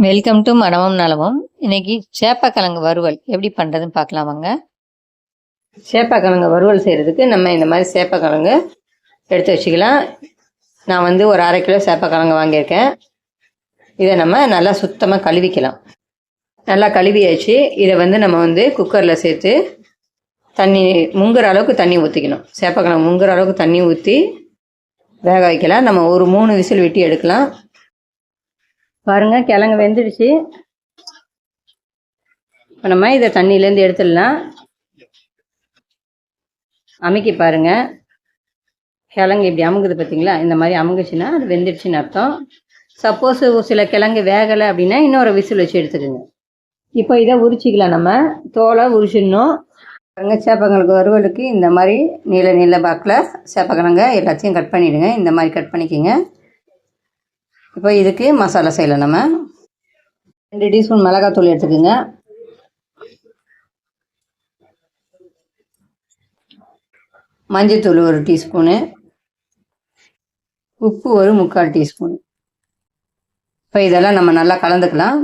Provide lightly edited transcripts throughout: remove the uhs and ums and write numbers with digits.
Welcome to மனமும் நலமும். இன்னைக்கு சேப்பக்கிழங்கு வறுவல் எப்படி பண்ணுறதுன்னு பார்க்கலாம் வாங்க. சேப்பக்கிழங்கு வறுவல் செய்கிறதுக்கு நம்ம இந்த மாதிரி சேப்பக்கிழங்கு எடுத்து வச்சுக்கலாம். நான் வந்து ஒரு 1/2 கிலோ சேப்பக்கிழங்கு வாங்கியிருக்கேன். இதை நம்ம நல்லா சுத்தமாக கழுவிக்கலாம். நல்லா கழுவியாச்சு. இதை வந்து நம்ம வந்து குக்கரில் சேர்த்து தண்ணி முங்குற அளவுக்கு தண்ணி ஊற்றிக்கணும். சேப்பக்கிழங்கு முங்குற அளவுக்கு தண்ணி ஊற்றி வேக வைக்கலாம். நம்ம ஒரு 3 விசில் விட்டு எடுக்கலாம். பாருங்க, கிழங்கு வெந்துடுச்சு. இப்போ நம்ம இதை தண்ணியிலேருந்து எடுத்துடலாம். அமுக்கி பாருங்க, கிழங்கு இப்படி அமுங்குது பார்த்தீங்களா? இந்த மாதிரி அமுங்குச்சுன்னா அது வெந்துடுச்சுன்னு அர்த்தம். சப்போஸ் சில கிழங்கு வேகலை அப்படின்னா இன்னொரு விசில் வச்சு எடுத்துக்கோங்க. இப்போ இதை உரிச்சிக்கலாம். நம்ம தோலை உரிச்சிடணும். பாருங்க, சேப்பக்கிழங்கு வறுவலுக்கு இந்த மாதிரி நீல நீல பாக்கில் சேப்பக்கிழங்க எல்லாத்தையும் கட் பண்ணிவிடுங்க. இந்த மாதிரி கட் பண்ணிக்கோங்க. இப்போ இதுக்கு மசாலா செய்யலாம். நம்ம 2 டீஸ்பூன் மிளகாத்தூள் எடுத்துக்கோங்க. மஞ்சத்தூள் 1 டீஸ்பூனு, உப்பு 1/4 டீஸ்பூன். இப்போ இதெல்லாம் நம்ம நல்லா கலந்துக்கலாம்.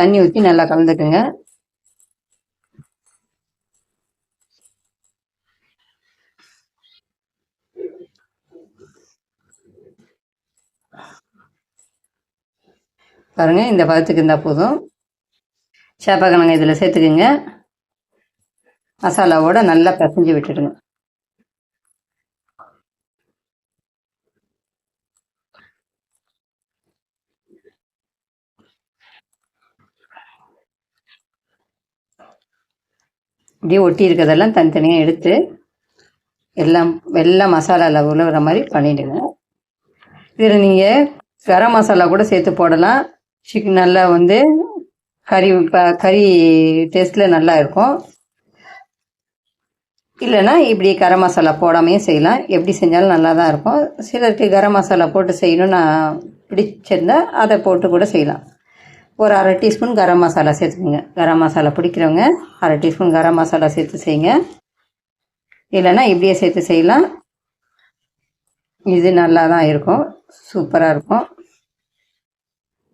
தண்ணி ஊற்றி நல்லா கலந்துக்குங்க. பாருங்கள், இந்த பதத்துக்கு இருந்தால் போதும். சேப்பக்கிழங்கு இதில் சேர்த்துக்குங்க. மசாலாவோட நல்லா பிசைஞ்சு விட்டுடுங்க. இப்படியே ஒட்டி இருக்கிறதெல்லாம் தனித்தனியாக எடுத்து எல்லாம் மசாலாவில் உழுவுற மாதிரி பண்ணிவிடுங்க. இதில் நீங்கள் கரம் மசாலா கூட சேர்த்து போடலாம். சிக்கன் நல்லா வந்து கறி டேஸ்ட்டில் நல்லா இருக்கும். இல்லைன்னா இப்படி கரம் மசாலா போடாமையும் செய்யலாம். எப்படி செஞ்சாலும் நல்லா தான் இருக்கும். சிலருக்கு கரம் மசாலா போட்டு செய்யணும்னு நான் பிடிச்சிருந்தா அதை போட்டு கூட செய்யலாம். ஒரு 1/2 டீஸ்பூன் கரம் மசாலா சேர்த்துக்குங்க. கரம் மசாலா பிடிக்கிறவங்க 1/2 டீஸ்பூன் கரம் மசாலா சேர்த்து செய்யுங்க. இல்லைன்னா இப்படியே சேர்த்து செய்யலாம். இது நல்லா தான் இருக்கும், சூப்பராக இருக்கும்.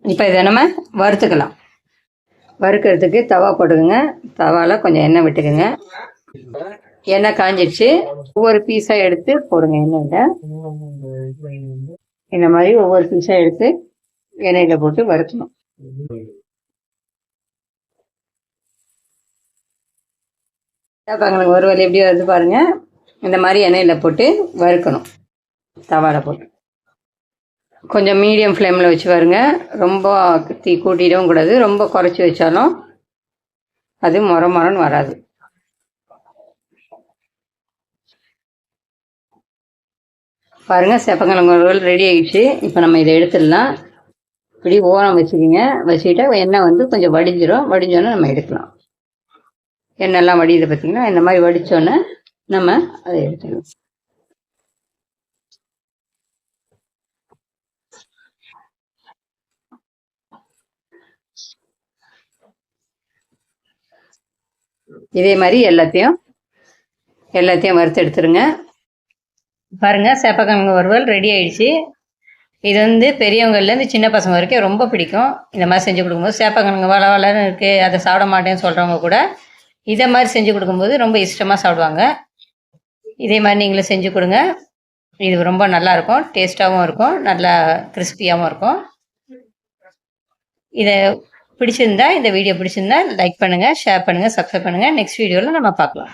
இப்போ இதை நம்ம வறுத்துக்கலாம். வறுக்கிறதுக்கு தவா போட்டுக்குங்க. தவாவில் கொஞ்சம் எண்ணெய் விட்டுக்குங்க. எண்ணெய் காஞ்சிடுச்சு. ஒவ்வொரு பீஸாக எடுத்து போடுங்க எண்ணெயில். இந்த மாதிரி ஒவ்வொரு பீஸாக எடுத்து எண்ணெயில் போட்டு வறுக்கணும். சேப்பக்கிழங்கு வறுவல் எப்படி வருது பாருங்கள். இந்த மாதிரி எண்ணெயில் போட்டு வறுக்கணும். தவாவில் போட்டு கொஞ்சம் மீடியம் ஃப்ளேமில் வச்சு வருங்க. ரொம்ப தீ கூட்டிடவும் கூடாது, ரொம்ப குறைச்சி வச்சாலும் அது மொரன்னு வராது. பாருங்கள், சேப்பக்கிழங்கு வறுவல் ரெடி ஆகிடுச்சு. இப்போ நம்ம இதை எடுத்துடலாம். இப்படி ஓரம் வச்சுக்கிங்க. வச்சுக்கிட்டா எண்ணெய் வந்து கொஞ்சம் வடிஞ்சிடும். வடிஞ்சோன்னே நம்ம எடுக்கலாம். எண்ணெய்லாம் வடியுது பார்த்திங்கன்னா. இந்த மாதிரி வடித்தோன்னே நம்ம அதை எடுத்துக்கலாம். இதே மாதிரி எல்லாத்தையும் வறுத்து எடுத்துருங்க. பாருங்கள், சேப்பக்கிழங்கு வறுவல் ரெடி ஆயிடுச்சு. இது வந்து பெரியவங்கள்லேருந்து சின்ன பசங்க வரைக்கும் ரொம்ப பிடிக்கும். இந்த மாதிரி செஞ்சு கொடுக்கும்போது சேப்பக்கிழங்கு வளன்னு இருக்குது, அதை சாப்பிட மாட்டேன்னு சொல்கிறவங்க கூட இதை மாதிரி செஞ்சு கொடுக்கும்போது ரொம்ப இஷ்டமாக சாப்பிடுவாங்க. இதே மாதிரி நீங்களும் செஞ்சு கொடுங்க. இது ரொம்ப நல்லாயிருக்கும், டேஸ்ட்டாகவும் இருக்கும், நல்லா கிறிஸ்பியாகவும் இருக்கும். இதை பிடிச்சிருந்தா, இந்த வீடியோ பிடிச்சிருந்தா லைக் பண்ணுங்கள், ஷேர் பண்ணுங்கள், சப்ஸ்கிரைப் பண்ணுங்கள். நெக்ஸ்ட் வீடியோவில் நம்ம பார்க்கலாம்.